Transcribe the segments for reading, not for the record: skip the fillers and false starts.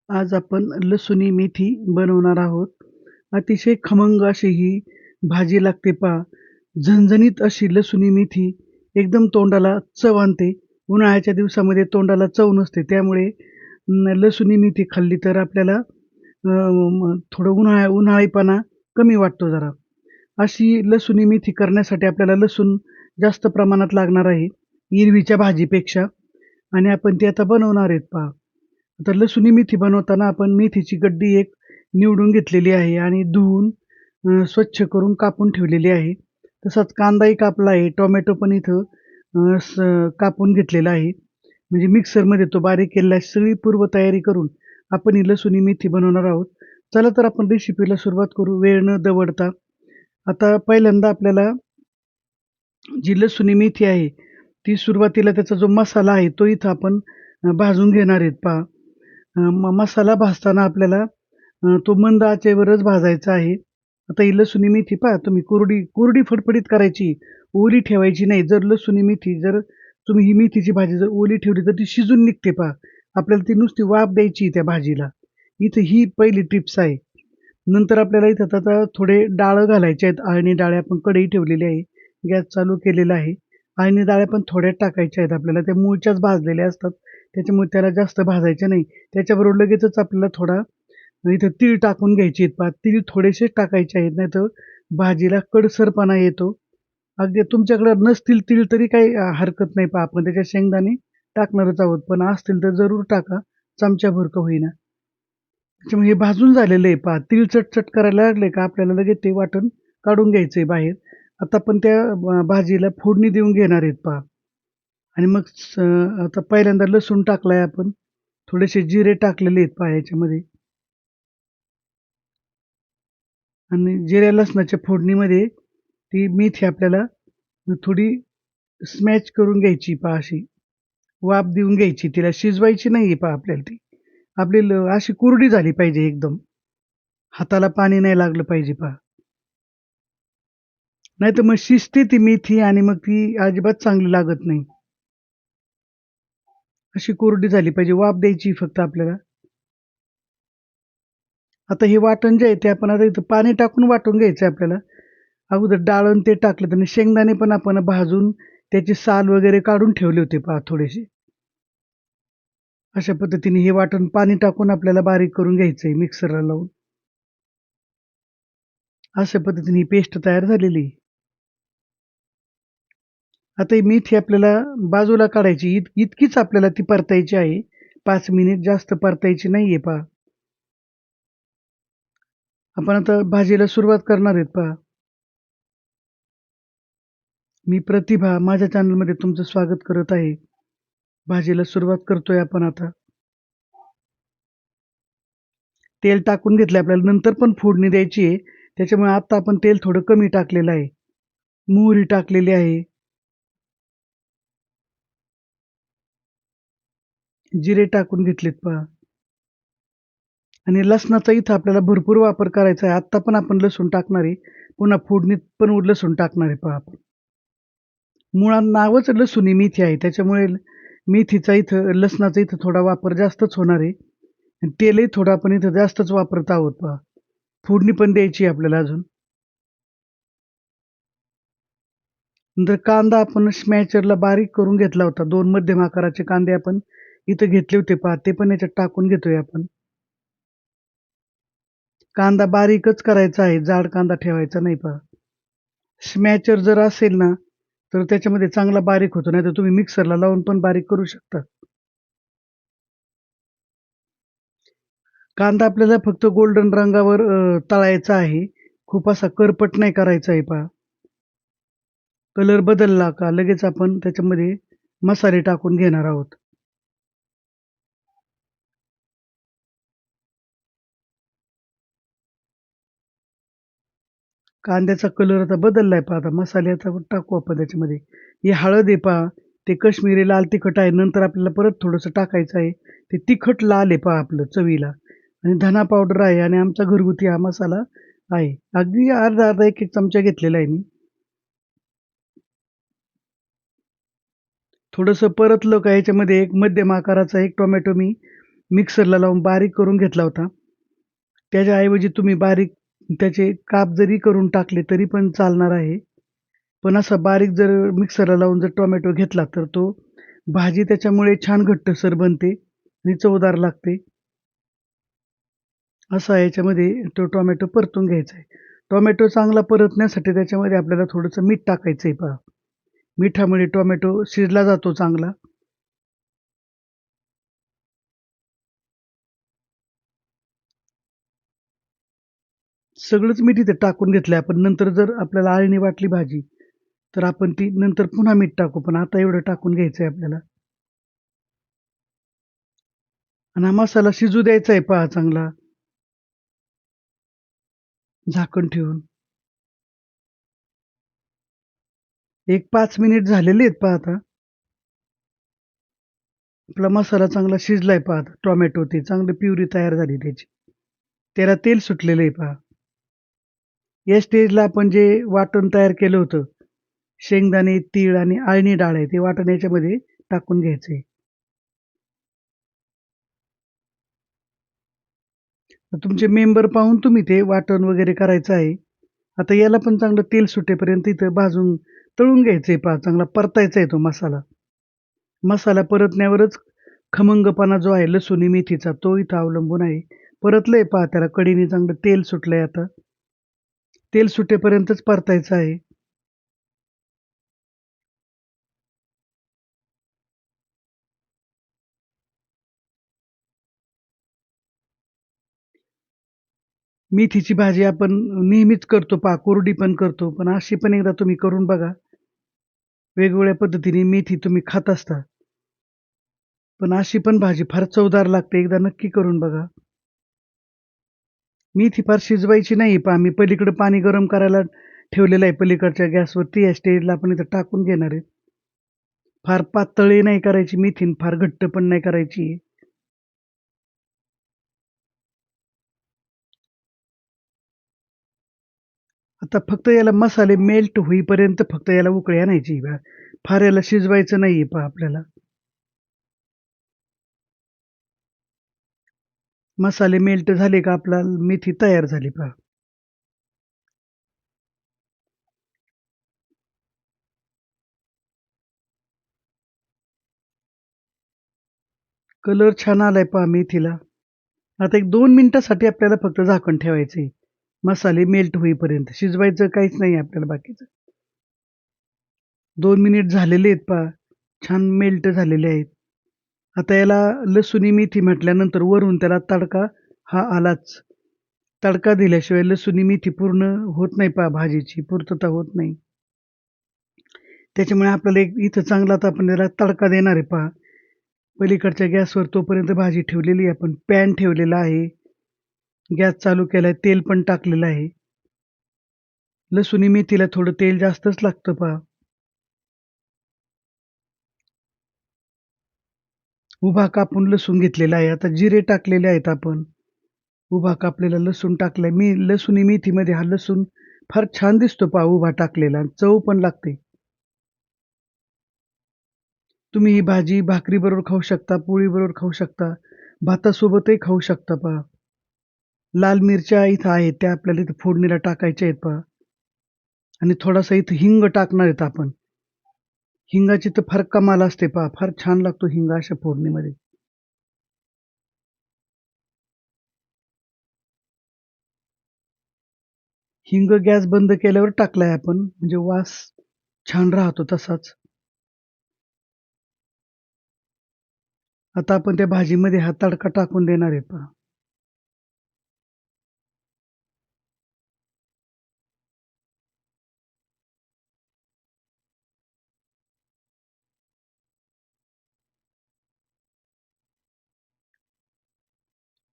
आज आपण लसुणी मेथी बनवणार आहोत. अतिशय खमंग अशी ही भाजी लागते पहा. झणझणीत अशी लसुणी मेथी एकदम तोंडाला चव आणते. उन्हाळ्याच्या दिवसामध्ये तोंडाला चव नसते. त्यामुळे लसुणी मेथी खाल्ली तर आपल्याला थोडं उन्हाळीपणा कमी वाटतो जरा. अशी लसुणी मेथी करण्यासाठी आपल्याला लसूण जास्त प्रमाणात लागणार आहे, एरवीच्या भाजीपेक्षा. आणि आपण ती आता बनवणार आहेत पहा. आता लसुणी मेथी बनवताना आपण मेथीची गड्डी एक निवडून घेतलेली आहे आणि धुवून स्वच्छ करून कापून ठेवलेली आहे. तसाच कांदाही कापला आहे. टोमॅटो पण इथं कापून घेतलेला आहे. म्हणजे मिक्सरमध्ये तो बारीक केलेला आहे. सगळी पूर्वतयारी करून आपण ही लसुणी मेथी बनवणार आहोत. चला तर आपण रेसिपीला सुरुवात करू वेळ न दवडता. आता पहिल्यांदा आपल्याला जी लसुणी मेथी आहे, ती सुरुवातीला त्याचा जो मसाला आहे, तो इथं आपण भाजून घेणार आहेत पहा. मसाला भाजताना आपल्याला तो मंद आचेवरच भाजायचा आहे. आता ही लसुणी मेथी पहा तुम्ही कोरडी कोरडी फडफडीत करायची, ओली ठेवायची नाही. जर लसुणी मेथी जर तुम्ही ही मेथीची भाजी जर ओली ठेवली तर ती शिजून निघते पहा. आपल्याला ती नुसती वाफ द्यायची त्या भाजीला. इथं ही पहिली टिप्स आहे. नंतर आपल्याला इथं आता थोडे डाळ घालायचे आहेत. अळणी डाळ आपण कढई ठेवलेली आहे. गॅस चालू केलेला आहे. अळणी डाळ्या पण थोड्या टाकायच्या आहेत आपल्याला. त्या मूळच्याच भाजलेल्या असतात. त्याच्यामुळे त्याला जास्त भाजायच्या नाही. त्याच्याबरोबर लगेचच आपल्याला थोडा इथं तीळ टाकून घ्यायचे आहेत पहा. तीळ थोडेसेच टाकायचे आहेत, नाहीतर भाजीला कडसरपणा येतो. अगदी तुमच्याकडे नसतील तीळ तरी काही हरकत नाही पहा. आपण त्याच्यात शेंगदाणे टाकणारच आहोत. पण असतील तर जरूर टाका. चमच्याभर का होईना. त्याच्यामुळे हे भाजून झालेलं आहे पहा. तीळ चटचट करायला लागले का आपल्याला लगेच ते वाटण काढून घ्यायचंय बाहेर. आता आपण त्या भाजीला फोडणी देऊन घेणार आहेत पहा. आणि मग आता पहिल्यांदा लसूण टाकलाय आपण. थोडेसे जिरे टाकलेले आहेत पहा याच्यामध्ये. आणि जिऱ्या लसणाच्या फोडणीमध्ये ती मेथी आपल्याला थोडी स्मॅच करून घ्यायची पहा अशी. वाफ देऊन घ्यायची. तिला शिजवायची नाहीये पहा आपल्याला ती. आपली अशी कोरडी झाली पाहिजे एकदम. हाताला पाणी नाही लागलं पाहिजे पहा. नाहीतर मग शिजते ती मेथी आणि मग ती अजिबात चांगली लागत नाही. अशी कोरडी झाली पाहिजे. वाफ द्यायची फक्त आपल्याला. आता हे वाटण जे आहे ते आपण आता इथं पाणी टाकून वाटून घ्यायचं आहे आपल्याला. अगोदर डाळ अन् ते टाकलं आणि शेंगदाणे पण आपण भाजून त्याची साल वगैरे काढून ठेवले होते पहा थोडेसे. अशा पद्धतीने हे वाटण पाणी टाकून आपल्याला बारीक करून घ्यायचंय मिक्सरला लावून. अशा पद्धतीने ही पेस्ट तयार झालेली आहे. आता ही मेथी आपल्याला बाजूला काढायची. इतकीच आपल्याला ती परतायची आहे. 5 मिनिट जास्त परतायची नाहीये पहा. आपण आता भाजीला सुरुवात करणार आहेत पहा. मी प्रतिभा माझ्या चॅनलमध्ये तुमचं स्वागत करत आहे. भाजीला सुरुवात करतोय आपण आता. तेल टाकून घेतलंय आपल्याला नंतर पण फोडणी द्यायची आहे. त्याच्यामुळे आता आपण तेल थोडं कमी टाकलेलं आहे. मोहरी टाकलेली आहे. जिरे टाकून घेतलेत पहा. आणि लसणाचा इथं आपल्याला भरपूर वापर करायचा आहे. आत्ता पण आपण लसूण टाकणार आहे. पुन्हा फोडणीत पण लसूण टाकणार आहे पहा आपण. मुळात नावच लसुणी मेथी आहे. त्याच्यामुळे मेथीचा इथं लसणाचा इथं थोडा वापर जास्तच होणार आहे. आणि तेलही थोडं आपण इथं जास्तच वापरत आहोत पहा. फोडणी पण द्यायची आहे आपल्याला अजून. नंतर कांदा आपण स्मॅशरला बारीक करून घेतला होता. 2 मध्यम आकाराचे कांदे आपण इथं घेतले होते पहा. ते पण याच्यात टाकून घेतोय आपण. कांदा बारीकच करायचा आहे. जाड कांदा ठेवायचा नाही पहा. स्मॅचर जर असेल ना, तर त्याच्यामध्ये चांगला बारीक होतो. नाहीतर तुम्ही मिक्सरला लावून पण बारीक करू शकता. कांदा आपल्याला फक्त गोल्डन रंगावर तळायचा आहे. खूप असा करपट नाही करायचा आहे पहा. कलर बदलला का लगेच आपण त्याच्यामध्ये मसाले टाकून घेणार आहोत. कांद्याचा कलर आता बदललाय पहा. आता मसाले आता टाकू आपण त्याच्यामध्ये. ही हळद आहे पहा. ते काश्मीरी लाल तिखट आहे. नंतर आपल्याला परत थोडंसं टाकायचं आहे. ते तिखट लाल आहे पहा आपलं चवीला. आणि धना पावडर आहे आणि आमचा घरगुती हा मसाला आहे. अगदी अर्धा-अर्धा, 1-1 चमचा घेतलेला आहे मी. थोडंसं परतलं का ह्याच्यामध्ये एक मध्यम आकाराचा एक टोमॅटो मी मिक्सरला लावून बारीक करून घेतला होता. त्याच्याऐवजी तुम्ही बारीक त्याचे काप जरी करून टाकले तरी पण चालणार आहे. पण असा बारीक जर मिक्सरला लावून जर टोमॅटो घेतला तर तो भाजी त्याच्यामुळे छान घट्टसर बनते आणि चवदार लागते. असा याच्यामध्ये तो टोमॅटो परतून घ्यायचा आहे. टोमॅटो चांगला परतण्यासाठी त्याच्यामध्ये आपल्याला थोडंसं मीठ टाकायचं आहे पहा. मिठामुळे टोमॅटो शिजला जातो चांगला. सगळंच मीठ इथे टाकून घेतलंय आपण. नंतर जर आपल्याला अळणी वाटली भाजी, तर आपण ती नंतर पुन्हा मीठ टाकू. पण आता एवढं टाकून घ्यायचंय आपल्याला. आणि हा मसाला शिजू द्यायचा आहे पहा चांगला, झाकण ठेवून. एक 5 मिनिट झालेले आहेत पहा आता. आपला मसाला चांगला शिजलाय पहा आता. टोमॅटो ते चांगली प्युरी तयार झाली त्याची. त्याला तेल सुटलेलं आहे पहा. या स्टेजला आपण जे वाटण तयार केलं होतं, शेंगदाणे, तीळ आणि अळणी डाळ आहे, ते वाटण याच्यामध्ये टाकून घ्यायचंय. तर तुमचे मेंबर पाहून तुम्ही ते वाटण वगैरे करायचं आहे. आता याला पण चांगलं तेल सुटेपर्यंत इथं भाजून तळून घ्यायचंय पहा. चांगला परतायचा आहे तो मसाला. मसाला परतण्यावरच खमंगपणा जो आहे लसूणी मेथीचा तो इथं अवलंबून आहे. परतलंय पहा त्याला कढीने चांगलं तेल सुटलंय आता. तेल सुटेपर्यंतच परतायचं आहे. मेथीची भाजी आपण नेहमीच करतो पहा, कोरडी पण करतो. पण अशी पण एकदा तुम्ही करून बघा. वेगवेगळ्या पद्धतीने मेथी तुम्ही खात असता. पण अशी पण भाजी फार चवदार लागते. एकदा नक्की करून बघा. मेथी फार शिजवायची नाही पहा. मी पलीकडे पाणी गरम करायला ठेवलेलं आहे पलीकडच्या गॅसवरती. या स्टेजला आपण इथं टाकून घेणार आहे. फार पातळही नाही करायची मेथी आणि फार घट्ट पण नाही करायची. आता फक्त याला मसाले मेल्ट होईपर्यंत फक्त याला उकळी आणायची. फार याला शिजवायचं नाहीये पहा आपल्याला. मसाले मेल्ट झाले का आपला मेथी तयार झाली पहा. कलर छान आलाय पहा मेथीला. आता एक 2 मिनिटासाठी आपल्याला फक्त झाकण ठेवायचंय. मसाले मेल्ट होईपर्यंत. शिजवायचं काहीच नाही आपल्याला बाकीचं. 2 मिनिट झालेले आहेत पहा. छान मेल्ट झालेले आहेत. आता याला लसूणी मेथी म्हटल्यानंतर वरून त्याला तडका हा आलाच. तडका दिल्याशिवाय लसूणी मेथी पूर्ण होत नाही पहा भाजीची, पूर्तता होत नाही. त्याच्यामुळे आपल्याला एक इथं चांगला आता आपण त्याला तडका देणार आहे पहा. पलीकडच्या गॅसवर तोपर्यंत भाजी ठेवलेली आहे आपण. पॅन ठेवलेला आहे. गॅस चालू केलाय. तेल पण टाकलेलं आहे. लसूणी मेथीला थोडं तेल जास्तच लागतं पहा. उभा कापून लसूण घेतलेला आहे. आता जिरे टाकलेले आहेत आपण. उभा कापलेला लसूण टाकलाय. लसूणी मेथीमध्ये हा लसूण फार छान दिसतो पहा उभा टाकलेला आणि चव पण लागते. तुम्ही ही भाजी भाकरीबरोबर खाऊ शकता, पोळीबरोबर खाऊ शकता, भातासोबतही खाऊ शकता पहा. लाल मिरच्या इथं आहेत त्या आपल्याला इथं फोडणीला टाकायच्या आहेत पहा आणि थोडासा इथं हिंग टाकणार आहेत आपण. हिंगाची तर फार कमाल असते पहा. फार छान लागतो हिंग अशा फोडणीमध्ये. हिंग गॅस बंद केल्यावर टाकलाय आपण म्हणजे वास छान राहतो तसाच. आता आपण त्या भाजीमध्ये हा तडका टाकून देणार आहे पहा.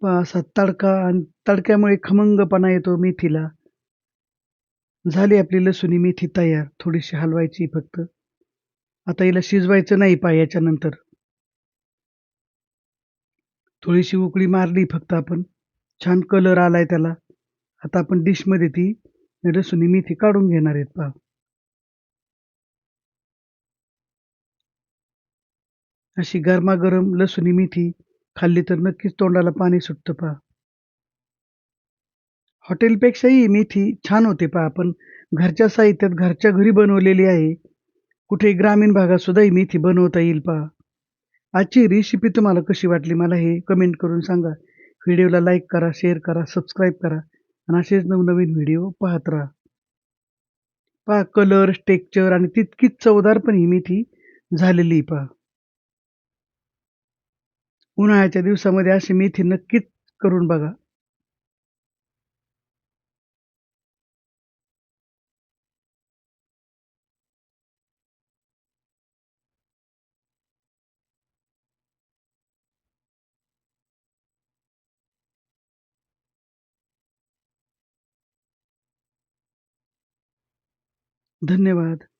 पहा असा तडका आणि तडक्यामुळे खमंगपणा येतो मेथीला. झाली आपली लसूणी मेथी तयार. थोडीशी हलवायची फक्त. आता हिला शिजवायचं नाही पहा याच्यानंतर. थोडीशी उकळी मारली फक्त आपण. छान कलर आलाय त्याला. आता आपण डिशमध्ये ती लसूणी मेथी काढून घेणार आहेत पहा. अशी गरमागरम लसूणी मेथी खाल्ली तर नक्कीच तोंडाला पाणी सुटतं पहा. हॉटेलपेक्षाही मेथी छान होते पहा. पण घरच्या साहित्यात घरच्या घरी बनवलेली आहे. कुठे ग्रामीण भागात सुद्धा ही मेथी बनवता येईल पहा. आजची रेसिपी तुम्हाला कशी वाटली मला हे कमेंट करून सांगा. व्हिडिओला लाईक करा, शेअर करा, सबस्क्राईब करा आणि असेच नवनवीन व्हिडिओ पाहत राहा. पहा कलर, टेक्स्चर आणि तितकीच चवदार पण ही मेथी झालेली आहे पहा. उन्हाळ्याच्या दिवसामध्ये अशी मेथी नक्कीच करून बघा. धन्यवाद.